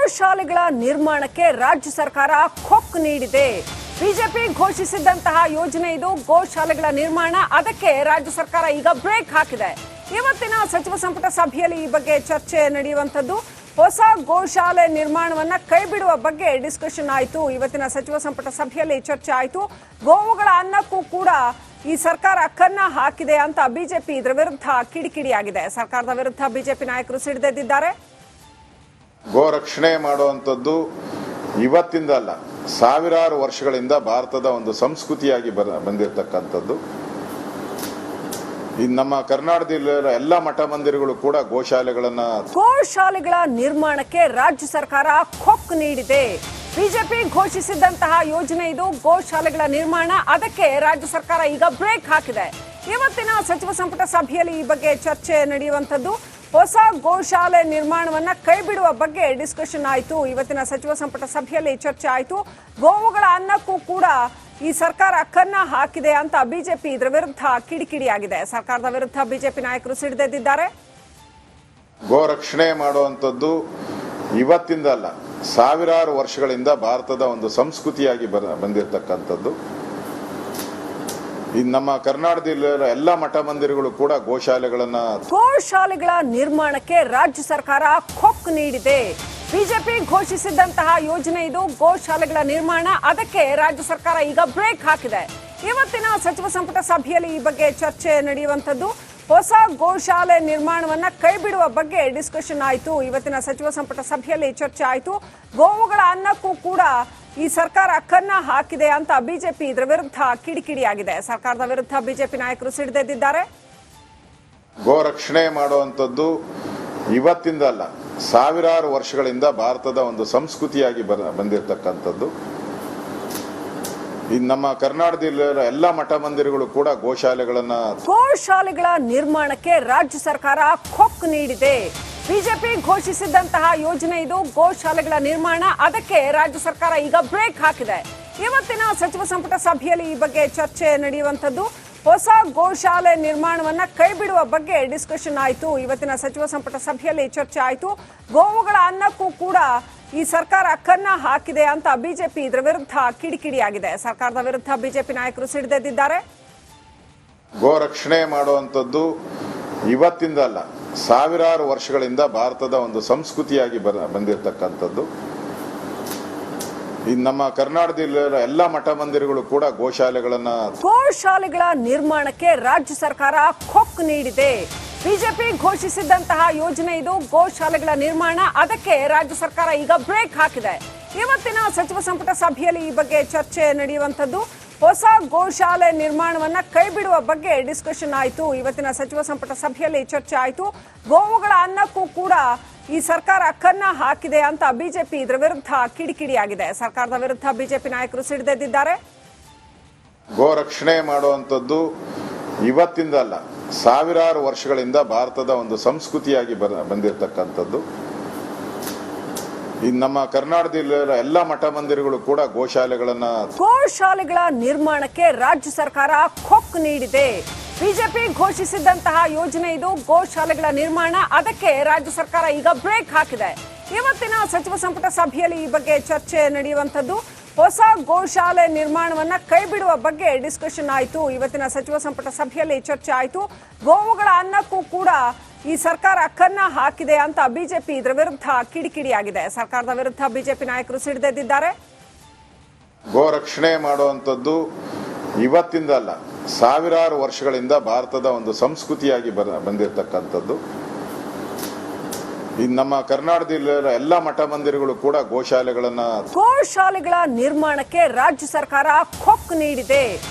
ಗೋಶಾಲೆಗಳ ನಿರ್ಮಾಣಕ್ಕೆ ರಾಜ್ಯ ಸರ್ಕಾರ ಕೊಕ್ ನೀಡಿದೆ. ಬಿಜೆಪಿ ಘೋಷಿಸಿದಂತಹ ಯೋಜನೆ ಇದು. ಗೋಶಾಲೆಗಳ ನಿರ್ಮಾಣ, ಅದಕ್ಕೆ ರಾಜ್ಯ ಸರ್ಕಾರ ಈಗ ಬ್ರೇಕ್ ಹಾಕಿದೆ. ಇವತ್ತಿನ ಸಚಿವ ಸಂಪುಟ ಸಭೆಯಲ್ಲಿ ಈ ಬಗ್ಗೆ ಚರ್ಚೆ ನಡೆಯುವಂತದ್ದು. ಹೊಸ ಗೋಶಾಲೆ ನಿರ್ಮಾಣವನ್ನ ಕೈಬಿಡುವ ಬಗ್ಗೆ ಡಿಸ್ಕಷನ್ ಆಯಿತು. ಇವತ್ತಿನ ಸಚಿವ ಸಂಪುಟ ಸಭೆಯಲ್ಲಿ ಚರ್ಚೆ ಆಯಿತು. ಗೋವುಗಳ ಅನ್ನಕ್ಕೂ ಕೂಡ ಈ ಸರ್ಕಾರ ಕನ್ನ ಹಾಕಿದೆ ಅಂತ ಬಿಜೆಪಿ ಇದರ ವಿರುದ್ಧ ಕಿಡಿಕಿಡಿಯಾಗಿದೆ. ಸರ್ಕಾರದ ವಿರುದ್ಧ ಬಿಜೆಪಿ ನಾಯಕರು ಸಿಡಿದೆದ್ದಿದ್ದಾರೆ. ಗೋ ರಕ್ಷಣೆ ಮಾಡುವಂಥದ್ದು ಇವತ್ತಿಂದ ಅಲ್ಲ, ಸಾವಿರಾರು ವರ್ಷಗಳಿಂದ ಭಾರತದ ಒಂದು ಸಂಸ್ಕೃತಿಯಾಗಿ ಬಂದಿರತಕ್ಕಂಥದ್ದು. ನಮ್ಮ ಕರ್ನಾಟಕದಲ್ಲಿರೋ ಎಲ್ಲ ಮಠ ಮಂದಿರಗಳು ಕೂಡ ಗೋಶಾಲೆಗಳ ನಿರ್ಮಾಣಕ್ಕೆ ರಾಜ್ಯ ಸರ್ಕಾರ ಕೊಕ್ ನೀಡಿದೆ. ಬಿಜೆಪಿ ಘೋಷಿಸಿದಂತಹ ಯೋಜನೆ ಇದು. ಗೋಶಾಲೆಗಳ ನಿರ್ಮಾಣ, ಅದಕ್ಕೆ ರಾಜ್ಯ ಸರ್ಕಾರ ಈಗ ಬ್ರೇಕ್ ಹಾಕಿದೆ. ಇವತ್ತಿನ ಸಚಿವ ಸಂಪುಟ ಸಭೆಯಲ್ಲಿ ಈ ಬಗ್ಗೆ ಚರ್ಚೆ ನಡೆಯುವಂತದ್ದು. ಹೊಸ ಗೋಶಾಲೆ ನಿರ್ಮಾಣವನ್ನ ಕೈಬಿಡುವ ಬಗ್ಗೆ ಡಿಸ್ಕಷನ್ ಆಯಿತು. ಇವತ್ತಿನ ಸಚಿವ ಸಂಪುಟ ಸಭೆಯಲ್ಲಿ ಚರ್ಚೆ ಆಯಿತು. ಗೋವುಗಳ ಅನ್ನಕ್ಕೂ ಕೂಡ ಈ ಸರ್ಕಾರ ಕನ್ನ ಹಾಕಿದೆ ಅಂತ ಬಿಜೆಪಿ ಇದರ ವಿರುದ್ಧ ಕಿಡಿಕಿಡಿಯಾಗಿದೆ. ಸರ್ಕಾರದ ವಿರುದ್ಧ ಬಿಜೆಪಿ ನಾಯಕರು ಸಿಡಿದೆದ್ದಿದ್ದಾರೆ. ಗೋ ರಕ್ಷಣೆ ಮಾಡುವಂಥದ್ದು ಇವತ್ತಿಂದ ಅಲ್ಲ, ಸಾವಿರಾರು ವರ್ಷಗಳಿಂದ ಭಾರತದ ಒಂದು ಸಂಸ್ಕೃತಿಯಾಗಿ ಬಂದಿರತಕ್ಕಂಥದ್ದು. ನಮ್ಮ ಕರ್ನಾಟಕದಲ್ಲಿರೋ ಎಲ್ಲ ಮಠ ಮಂದಿರಗಳು ಕೂಡ ಗೋಶಾಲೆಗಳ ನಿರ್ಮಾಣಕ್ಕೆ ರಾಜ್ಯ ಸರ್ಕಾರ ಕೊಕ್ ನೀಡಿದೆ. ಬಿಜೆಪಿ ಘೋಷಿಸಿದಂತಹ ಯೋಜನೆ ಇದು. ಗೋಶಾಲೆಗಳ ನಿರ್ಮಾಣ, ಅದಕ್ಕೆ ರಾಜ್ಯ ಸರ್ಕಾರ ಈಗ ಬ್ರೇಕ್ ಹಾಕಿದೆ. ಇವತ್ತಿನ ಸಚಿವ ಸಂಪುಟ ಸಭೆಯಲ್ಲಿ ಈ ಬಗ್ಗೆ ಚರ್ಚೆ ನಡೆಯುವಂತದ್ದು. ಹೊಸ ಗೋಶಾಲೆ ನಿರ್ಮಾಣವನ್ನ ಕೈಬಿಡುವ ಬಗ್ಗೆ ಡಿಸ್ಕಷನ್ ಆಯಿತು. ಇವತ್ತಿನ ಸಚಿವ ಸಂಪುಟ ಸಭೆಯಲ್ಲಿ ಚರ್ಚೆ ಆಯಿತು. ಗೋವುಗಳ ಅನ್ನಕ್ಕೂ ಕೂಡ ಈ ಸರ್ಕಾರ ಕನ್ನ ಹಾಕಿದೆ ಅಂತ ಬಿಜೆಪಿ ಇದರ ವಿರುದ್ಧ ಕಿಡಿಕಿಡಿಯಾಗಿದೆ. ಸರ್ಕಾರದ ವಿರುದ್ಧ ಬಿಜೆಪಿ ನಾಯಕರು ಸಿಡಿದೆದ್ದಿದ್ದಾರೆ. ಗೋ ರಕ್ಷಣೆ ಮಾಡುವಂಥದ್ದು ಇವತ್ತಿಂದ ಅಲ್ಲ, ಸಾವಿರಾರು ವರ್ಷಗಳಿಂದ ಭಾರತದ ಒಂದು ಸಂಸ್ಕೃತಿಯಾಗಿ ಬಂದಿರತಕ್ಕಂಥದ್ದು. ನಮ್ಮ ಕರ್ನಾಟಕದಲ್ಲಿರೋ ಎಲ್ಲ ಮಠ ಮಂದಿರಗಳು ಕೂಡ ಗೋಶಾಲೆಗಳ ನಿರ್ಮಾಣಕ್ಕೆ ರಾಜ್ಯ ಸರ್ಕಾರ ಕೊಕ್ ನೀಡಿದೆ. ಬಿಜೆಪಿ ಘೋಷಿಸಿದಂತಹ ಯೋಜನೆ ಇದು. ಗೋಶಾಲೆಗಳ ನಿರ್ಮಾಣ, ಅದಕ್ಕೆ ರಾಜ್ಯ ಸರ್ಕಾರ ಈಗ ಬ್ರೇಕ್ ಹಾಕಿದೆ. ಇವತ್ತಿನ ಸಚಿವ ಸಂಪುಟ ಸಭೆಯಲ್ಲಿ ಈ ಬಗ್ಗೆ ಚರ್ಚೆ ನಡೆಯುವಂತದ್ದು. ಹೊಸ ಗೋಶಾಲೆ ನಿರ್ಮಾಣವನ್ನ ಕೈಬಿಡುವ ಬಗ್ಗೆ ಡಿಸ್ಕಷನ್ ಆಯಿತು. ಇವತ್ತಿನ ಸಚಿವ ಸಂಪುಟ ಸಭೆಯಲ್ಲಿ ಚರ್ಚೆ ಆಯಿತು. ಗೋವುಗಳ ಅನ್ನಕ್ಕೂ ಕೂಡ ಈ ಸರ್ಕಾರ ಕನ್ನ ಹಾಕಿದೆ ಅಂತ ಬಿಜೆಪಿ ಇದರ ವಿರುದ್ಧ ಕಿಡಿಕಿಡಿಯಾಗಿದೆ. ಸರ್ಕಾರದ ವಿರುದ್ಧ ಬಿಜೆಪಿ ನಾಯಕರು ಸಿಡಿದೆದ್ದಿದ್ದಾರೆ. ಗೋ ರಕ್ಷಣೆ ಮಾಡುವಂಥದ್ದು ಇವತ್ತಿಂದ ಅಲ್ಲ, ಸಾವಿರಾರು ವರ್ಷಗಳಿಂದ ಭಾರತದ ಒಂದು ಸಂಸ್ಕೃತಿಯಾಗಿ ಬಂದಿರತಕ್ಕಂಥದ್ದು. ನಮ್ಮ ಕರ್ನಾಟಕದಲ್ಲಿರೋ ಎಲ್ಲ ಮಠ ಮಂದಿರಗಳು ಕೂಡ ಗೋಶಾಲೆಗಳ ನಿರ್ಮಾಣಕ್ಕೆ ರಾಜ್ಯ ಸರ್ಕಾರ ಕೊಕ್ ನೀಡಿದೆ. ಬಿಜೆಪಿ ಘೋಷಿಸಿದಂತಹ ಯೋಜನೆ ಇದು. ಗೋಶಾಲೆಗಳ ನಿರ್ಮಾಣ, ಅದಕ್ಕೆ ರಾಜ್ಯ ಸರ್ಕಾರ ಈಗ ಬ್ರೇಕ್ ಹಾಕಿದೆ. ಇವತ್ತಿನ ಸಚಿವ ಸಂಪುಟ ಸಭೆಯಲ್ಲಿ ಈ ಬಗ್ಗೆ ಚರ್ಚೆ ನಡೆಯುವಂತದ್ದು. ಹೊಸ ಗೋಶಾಲೆ ನಿರ್ಮಾಣವನ್ನ ಕೈಬಿಡುವ ಬಗ್ಗೆ ಡಿಸ್ಕಷನ್ ಆಯಿತು. ಇವತ್ತಿನ ಸಚಿವ ಸಂಪುಟ ಸಭೆಯಲ್ಲಿ ಚರ್ಚೆ ಆಯಿತು. ಗೋವುಗಳ ಅನ್ನಕ್ಕೂ ಕೂಡ ಈ ಸರ್ಕಾರ ಕನ್ನ ಹಾಕಿದೆ ಅಂತ ಬಿಜೆಪಿ ಇದರ ವಿರುದ್ಧ ಕಿಡಿಕಿಡಿಯಾಗಿದೆ. ಸರ್ಕಾರದ ವಿರುದ್ಧ ಬಿಜೆಪಿ ನಾಯಕರು ಸಿಡಿದೆದ್ದಿದ್ದಾರೆ. ಗೋ ರಕ್ಷಣೆ ಮಾಡುವಂಥದ್ದು ಇವತ್ತಿಂದ ಅಲ್ಲ, ಸಾವಿರಾರು ವರ್ಷಗಳಿಂದ ಭಾರತದ ಒಂದು ಸಂಸ್ಕೃತಿಯಾಗಿ ಬಂದಿರತಕ್ಕಂಥದ್ದು. ನಮ್ಮ ಕರ್ನಾಟಕದಲ್ಲಿರೋ ಎಲ್ಲ ಮಠ ಮಂದಿರಗಳು ಕೂಡ ಗೋಶಾಲೆಗಳ ನಿರ್ಮಾಣಕ್ಕೆ ರಾಜ್ಯ ಸರ್ಕಾರ ಕೊಕ್ ನೀಡಿದೆ. ಬಿಜೆಪಿ ಘೋಷಿಸಿದಂತಹ ಯೋಜನೆ ಇದು. ಗೋಶಾಲೆಗಳ ನಿರ್ಮಾಣ, ಅದಕ್ಕೆ ರಾಜ್ಯ ಸರ್ಕಾರ ಈಗ ಬ್ರೇಕ್ ಹಾಕಿದೆ. ಇವತ್ತಿನ ಸಚಿವ ಸಂಪುಟ ಸಭೆಯಲ್ಲಿ ಈ ಬಗ್ಗೆ ಚರ್ಚೆ ನಡೆಯುವಂತದ್ದು. ಹೊಸ ಗೋಶಾಲೆ ನಿರ್ಮಾಣವನ್ನ ಕೈಬಿಡುವ ಬಗ್ಗೆ ಡಿಸ್ಕಷನ್ ಆಯಿತು. ಇವತ್ತಿನ ಸಚಿವ ಸಂಪುಟ ಸಭೆಯಲ್ಲಿ ಚರ್ಚೆ ಆಯಿತು. ಗೋವುಗಳ ಅನ್ನಕ್ಕೂ ಕೂಡ ಈ ಸರ್ಕಾರ ಕನ್ನ ಹಾಕಿದೆ ಅಂತ ಬಿಜೆಪಿ ಇದರ ವಿರುದ್ಧ ಕಿಡಿಕಿಡಿಯಾಗಿದೆ. ಸರ್ಕಾರದ ವಿರುದ್ಧ ಬಿಜೆಪಿ ನಾಯಕರು ಸಿಡಿದೆದ್ದಿದ್ದಾರೆ. ಗೋ ರಕ್ಷಣೆ ಮಾಡುವಂಥದ್ದು ಇವತ್ತಿಂದ ಅಲ್ಲ, ಸಾವಿರಾರು ವರ್ಷಗಳಿಂದ ಭಾರತದ ಒಂದು ಸಂಸ್ಕೃತಿಯಾಗಿ ಬಂದಿರತಕ್ಕಂಥದ್ದು. ನಮ್ಮ ಕರ್ನಾಟಕದಲ್ಲಿರೋ ಎಲ್ಲ ಮಠ ಮಂದಿರಗಳು ಕೂಡ ಗೋಶಾಲೆಗಳ ನಿರ್ಮಾಣಕ್ಕೆ ರಾಜ್ಯ ಸರ್ಕಾರ ಕೊಕ್ ನೀಡಿದೆ.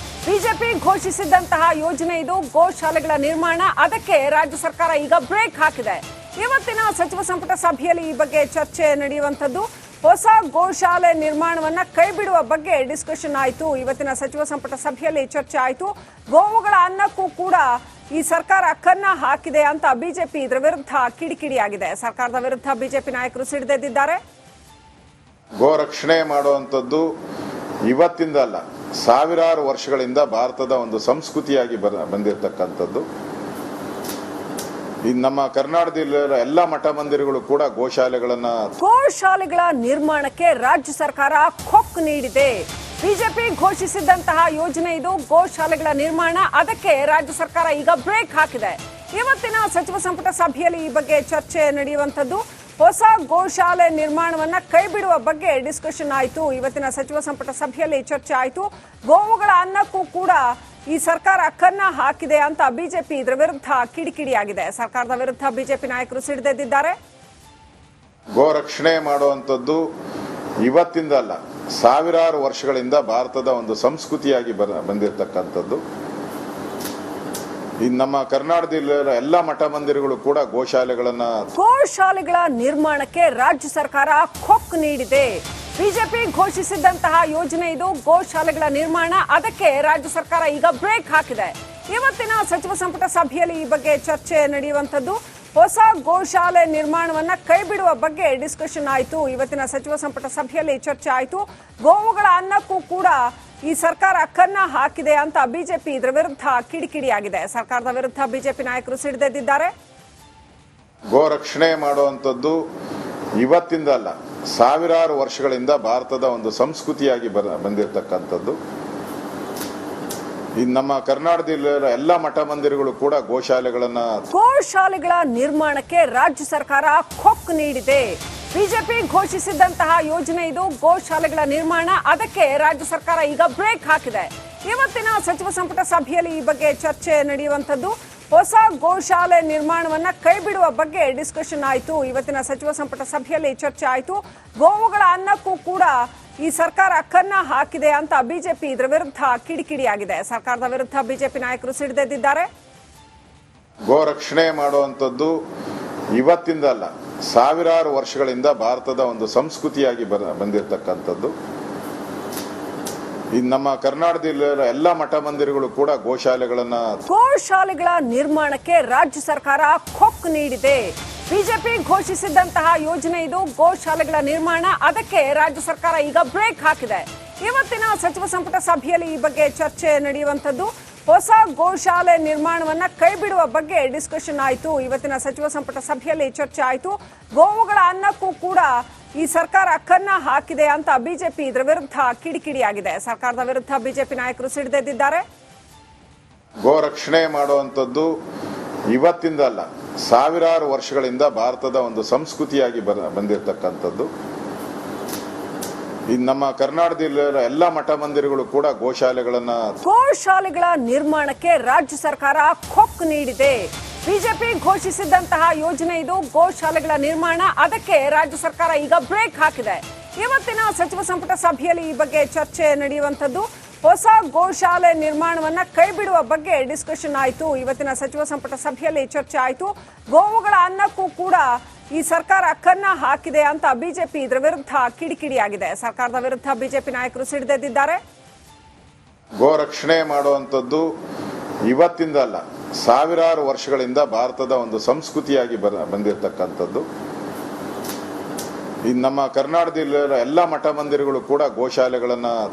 ಬಿಜೆಪಿ ಘೋಷಿಸಿದಂತಹ ಯೋಜನೆ ಇದು. ಗೋಶಾಲೆಗಳ ನಿರ್ಮಾಣ, ಅದಕ್ಕೆ ರಾಜ್ಯ ಸರ್ಕಾರ ಈಗ ಬ್ರೇಕ್ ಹಾಕಿದೆ. ಇವತ್ತಿನ ಸಚಿವ ಸಂಪುಟ ಸಭೆಯಲ್ಲಿ ಈ ಬಗ್ಗೆ ಚರ್ಚೆ ನಡೆಯುವಂತದ್ದು. ಹೊಸ ಗೋಶಾಲೆ ನಿರ್ಮಾಣವನ್ನ ಕೈಬಿಡುವ ಬಗ್ಗೆ ಡಿಸ್ಕಷನ್ ಆಯಿತು. ಇವತ್ತಿನ ಸಚಿವ ಸಂಪುಟ ಸಭೆಯಲ್ಲಿ ಚರ್ಚೆ ಆಯಿತು. ಗೋವುಗಳ ಅನ್ನಕ್ಕೂ ಕೂಡ ಈ ಸರ್ಕಾರ ಕನ್ನ ಹಾಕಿದೆ ಅಂತ ಬಿಜೆಪಿ ಇದರ ವಿರುದ್ಧ ಕಿಡಿಕಿಡಿಯಾಗಿದೆ. ಸರ್ಕಾರದ ವಿರುದ್ಧ ಬಿಜೆಪಿ ನಾಯಕರು ಸಿಡಿದೆದ್ದಿದ್ದಾರೆ. ಗೋ ರಕ್ಷಣೆ ಮಾಡುವಂಥದ್ದು ಇವತ್ತಿಂದ ಅಲ್ಲ, ಸಾವಿರಾರು ವರ್ಷಗಳಿಂದ ಭಾರತದ ಒಂದು ಸಂಸ್ಕೃತಿಯಾಗಿ ಬಂದಿರತಕ್ಕಂಥದ್ದು. ಈ ನಮ್ಮ ಕರ್ನಾಟಕದಲ್ಲಿರೋ ಎಲ್ಲ ಮಠ ಮಂದಿರಗಳು ಕೂಡ ಗೋಶಾಲೆಗಳನ್ನ ಗೋಶಾಲೆಗಳ ನಿರ್ಮಾಣಕ್ಕೆ ರಾಜ್ಯ ಸರ್ಕಾರ ಕೊಕ್ ನೀಡಿದೆ. ಬಿಜೆಪಿ ಘೋಷಿಸಿದಂತಹ ಯೋಜನೆ ಇದು. ಗೋಶಾಲೆಗಳ ನಿರ್ಮಾಣ, ಅದಕ್ಕೆ ರಾಜ್ಯ ಸರ್ಕಾರ ಈಗ ಬ್ರೇಕ್ ಹಾಕಿದೆ. ಇವತ್ತಿನ ಸಚಿವ ಸಂಪುಟ ಸಭೆಯಲ್ಲಿ ಈ ಬಗ್ಗೆ ಚರ್ಚೆ ನಡೆಯುವಂತದ್ದು. ಹೊಸ ಗೋಶಾಲೆ ನಿರ್ಮಾಣವನ್ನ ಕೈಬಿಡುವ ಬಗ್ಗೆ ಡಿಸ್ಕಷನ್ ಆಯಿತು. ಇವತ್ತಿನ ಸಚಿವ ಸಂಪುಟ ಸಭೆಯಲ್ಲಿ ಚರ್ಚೆ ಆಯಿತು. ಗೋವುಗಳ ಅನ್ನಕ್ಕೂ ಕೂಡ ಈ ಸರ್ಕಾರ ಕನ್ನ ಹಾಕಿದೆ ಅಂತ ಬಿಜೆಪಿ ಇದರ ವಿರುದ್ಧ ಕಿಡಿಕಿಡಿಯಾಗಿದೆ. ಸರ್ಕಾರದ ವಿರುದ್ಧ ಬಿಜೆಪಿ ನಾಯಕರು ಸಿಡಿದೆದ್ದಿದ್ದಾರೆ. ಗೋ ರಕ್ಷಣೆ ಮಾಡುವಂಥದ್ದು ಇವತ್ತಿಂದಲ್ಲ, ಸಾವಿರಾರು ವರ್ಷಗಳಿಂದ ಭಾರತದ ಒಂದು ಸಂಸ್ಕೃತಿಯಾಗಿ ಬಂದಿರತಕ್ಕಂಥದ್ದು. ಈ ನಮ್ಮ ಕರ್ನಾಟಕದಲ್ಲಿರೋ ಎಲ್ಲ ಮಠ ಮಂದಿರಗಳು ಕೂಡ ಗೋಶಾಲೆಗಳ ನಿರ್ಮಾಣಕ್ಕೆ ರಾಜ್ಯ ಸರ್ಕಾರ ಕೊಕ್ ನೀಡಿದೆ. ಬಿಜೆಪಿ ಘೋಷಿಸಿದಂತಹ ಯೋಜನೆ ಇದು. ಗೋಶಾಲೆಗಳ ನಿರ್ಮಾಣ, ಅದಕ್ಕೆ ರಾಜ್ಯ ಸರ್ಕಾರ ಈಗ ಬ್ರೇಕ್ ಹಾಕಿದೆ. ಇವತ್ತಿನ ಸಚಿವ ಸಂಪುಟ ಸಭೆಯಲ್ಲಿ ಈ ಬಗ್ಗೆ ಚರ್ಚೆ ನಡೆಯುವಂತದ್ದು. ಹೊಸ ಗೋಶಾಲೆ ನಿರ್ಮಾಣವನ್ನ ಕೈಬಿಡುವ ಬಗ್ಗೆ ಡಿಸ್ಕಷನ್ ಆಯಿತು. ಇವತ್ತಿನ ಸಚಿವ ಸಂಪುಟ ಸಭೆಯಲ್ಲಿ ಚರ್ಚೆ ಆಯಿತು. ಗೋವುಗಳ ಅನ್ನಕ್ಕೂ ಕೂಡ ಈ ಸರ್ಕಾರ ಕನ್ನ ಹಾಕಿದೆ ಅಂತ ಬಿಜೆಪಿ ಇದರ ವಿರುದ್ಧ ಕಿಡಿಕಿಡಿಯಾಗಿದೆ. ಸರ್ಕಾರದ ವಿರುದ್ಧ ಬಿಜೆಪಿ ನಾಯಕರು ಸಿಡಿದೆದ್ದಿದ್ದಾರೆ. ಗೋ ರಕ್ಷಣೆ ಮಾಡುವಂಥದ್ದು ಇವತ್ತಿಂದಲ್ಲ, ಸಾವಿರಾರು ವರ್ಷಗಳಿಂದ ಭಾರತದ ಒಂದು ಸಂಸ್ಕೃತಿಯಾಗಿ ಬಂದಿರತಕ್ಕಂಥದ್ದು. ಈ ನಮ್ಮ ಕರ್ನಾಟಕದಲ್ಲಿರೋ ಎಲ್ಲ ಮಠ ಮಂದಿರಗಳು ಕೂಡ ಗೋಶಾಲೆಗಳ ನಿರ್ಮಾಣಕ್ಕೆ ರಾಜ್ಯ ಸರ್ಕಾರ ಕೊಕ್ ನೀಡಿದೆ. ಬಿಜೆಪಿ ಘೋಷಿಸಿದಂತಹ ಯೋಜನೆ ಇದು. ಗೋಶಾಲೆಗಳ ನಿರ್ಮಾಣ, ಅದಕ್ಕೆ ರಾಜ್ಯ ಸರ್ಕಾರ ಈಗ ಬ್ರೇಕ್ ಹಾಕಿದೆ. ಇವತ್ತಿನ ಸಚಿವ ಸಂಪುಟ ಸಭೆಯಲ್ಲಿ ಈ ಬಗ್ಗೆ ಚರ್ಚೆ ನಡೆಯುವಂತದ್ದು. ಹೊಸ ಗೋಶಾಲೆ ನಿರ್ಮಾಣವನ್ನ ಕೈಬಿಡುವ ಬಗ್ಗೆ ಡಿಸ್ಕಷನ್ ಆಯಿತು. ಇವತ್ತಿನ ಸಚಿವ ಸಂಪುಟ ಸಭೆಯಲ್ಲಿ ಚರ್ಚೆ ಆಯಿತು. ಗೋವುಗಳ ಅನ್ನಕ್ಕೂ ಕೂಡ ಈ ಸರ್ಕಾರ ಕನ್ನ ಹಾಕಿದೆ ಅಂತ ಬಿಜೆಪಿ ಇದರ ವಿರುದ್ಧ ಕಿಡಿಕಿಡಿಯಾಗಿದೆ. ಸರ್ಕಾರದ ವಿರುದ್ಧ ಬಿಜೆಪಿ ನಾಯಕರು ಸಿಡಿದೆದ್ದಿದ್ದಾರೆ. ಗೋ ರಕ್ಷಣೆ ಮಾಡುವಂಥದ್ದು ಇವತ್ತಿಂದಲ್ಲ, ಸಾವಿರಾರು ವರ್ಷಗಳಿಂದ ಭಾರತದ ಒಂದು ಸಂಸ್ಕೃತಿಯಾಗಿ ಬಂದಿರತಕ್ಕಂಥದ್ದು. ಈ ನಮ್ಮ ಕರ್ನಾಟಕದಲ್ಲಿರೋ ಎಲ್ಲ ಮಠ ಮಂದಿರಗಳು ಕೂಡ ಗೋಶಾಲೆಗಳ ನಿರ್ಮಾಣಕ್ಕೆ ರಾಜ್ಯ ಸರ್ಕಾರ ಕೊಕ್ ನೀಡಿದೆ. ಬಿಜೆಪಿ ಘೋಷಿಸಿದಂತಹ ಯೋಜನೆ ಇದು. ಗೋಶಾಲೆಗಳ ನಿರ್ಮಾಣ, ಅದಕ್ಕೆ ರಾಜ್ಯ ಸರ್ಕಾರ ಈಗ ಬ್ರೇಕ್ ಹಾಕಿದೆ. ಇವತ್ತಿನ ಸಚಿವ ಸಂಪುಟ ಸಭೆಯಲ್ಲಿ ಈ ಬಗ್ಗೆ ಚರ್ಚೆ ನಡೆಯುವಂತದ್ದು. ಹೊಸ ಗೋಶಾಲೆ ನಿರ್ಮಾಣವನ್ನ ಕೈಬಿಡುವ ಬಗ್ಗೆ ಡಿಸ್ಕಷನ್ ಆಯಿತು. ಇವತ್ತಿನ ಸಚಿವ ಸಂಪುಟ ಸಭೆಯಲ್ಲಿ ಚರ್ಚೆ ಆಯಿತು. ಗೋವುಗಳ ಅನ್ನಕ್ಕೂ ಕೂಡ ಈ ಸರ್ಕಾರ ಕನ್ನ ಹಾಕಿದೆ ಅಂತ ಬಿಜೆಪಿ ಇದರ ವಿರುದ್ಧ ಕಿಡಿಕಿಡಿಯಾಗಿದೆ. ಸರ್ಕಾರದ ವಿರುದ್ಧ ಬಿಜೆಪಿ ನಾಯಕರು ಸಿಡಿದೆದ್ದಿದ್ದಾರೆ. ಗೋ ರಕ್ಷಣೆ ಮಾಡುವಂಥದ್ದು ಇವತ್ತಿಂದಲ್ಲ, ಸಾವಿರಾರು ವರ್ಷಗಳಿಂದ ಭಾರತದ ಒಂದು ಸಂಸ್ಕೃತಿಯಾಗಿ ಬಂದಿರತಕ್ಕಂಥದ್ದು. ಈ ನಮ್ಮ ಕರ್ನಾಟಕದಲ್ಲಿರೋ ಎಲ್ಲ ಮಠ ಮಂದಿರಗಳು ಕೂಡ ಗೋಶಾಲೆಗಳ ನಿರ್ಮಾಣಕ್ಕೆ ರಾಜ್ಯ ಸರ್ಕಾರ ಕೊಕ್ ನೀಡಿದೆ. ಬಿಜೆಪಿ ಘೋಷಿಸಿದಂತಹ ಯೋಜನೆ ಇದು. ಗೋಶಾಲೆಗಳ ನಿರ್ಮಾಣ, ಅದಕ್ಕೆ ರಾಜ್ಯ ಸರ್ಕಾರ ಈಗ ಬ್ರೇಕ್ ಹಾಕಿದೆ. ಇವತ್ತಿನ ಸಚಿವ ಸಂಪುಟ ಸಭೆಯಲ್ಲಿ ಈ ಬಗ್ಗೆ ಚರ್ಚೆ ನಡೆಯುವಂತದ್ದು. ಹೊಸ ಗೋಶಾಲೆ ನಿರ್ಮಾಣವನ್ನ ಕೈಬಿಡುವ ಬಗ್ಗೆ ಡಿಸ್ಕಷನ್ ಆಯಿತು. ಇವತ್ತಿನ ಸಚಿವ ಸಂಪುಟ ಸಭೆಯಲ್ಲಿ ಚರ್ಚೆ ಆಯಿತು. ಗೋವುಗಳ ಅನ್ನಕ್ಕೂ ಕೂಡ ಈ ಸರ್ಕಾರ ಕನ್ನ ಹಾಕಿದೆ ಅಂತ ಬಿಜೆಪಿ ಇದರ ವಿರುದ್ಧ ಕಿಡಿಕಿಡಿಯಾಗಿದೆ. ಸರ್ಕಾರದ ವಿರುದ್ಧ ಬಿಜೆಪಿ ನಾಯಕರು ಸಿಡಿದೆದ್ದಿದ್ದಾರೆ. ಗೋ ರಕ್ಷಣೆ ಮಾಡುವಂಥದ್ದು ಇವತ್ತಿಂದಲ್ಲ, ಸಾವಿರಾರು ವರ್ಷಗಳಿಂದ ಭಾರತದ ಒಂದು ಸಂಸ್ಕೃತಿಯಾಗಿ ಬಂದಿರತಕ್ಕಂಥದ್ದು. ಈ ನಮ್ಮ ಕರ್ನಾಟಕದಲ್ಲಿರೋ ಎಲ್ಲ ಮಠ ಮಂದಿರಗಳು ಕೂಡ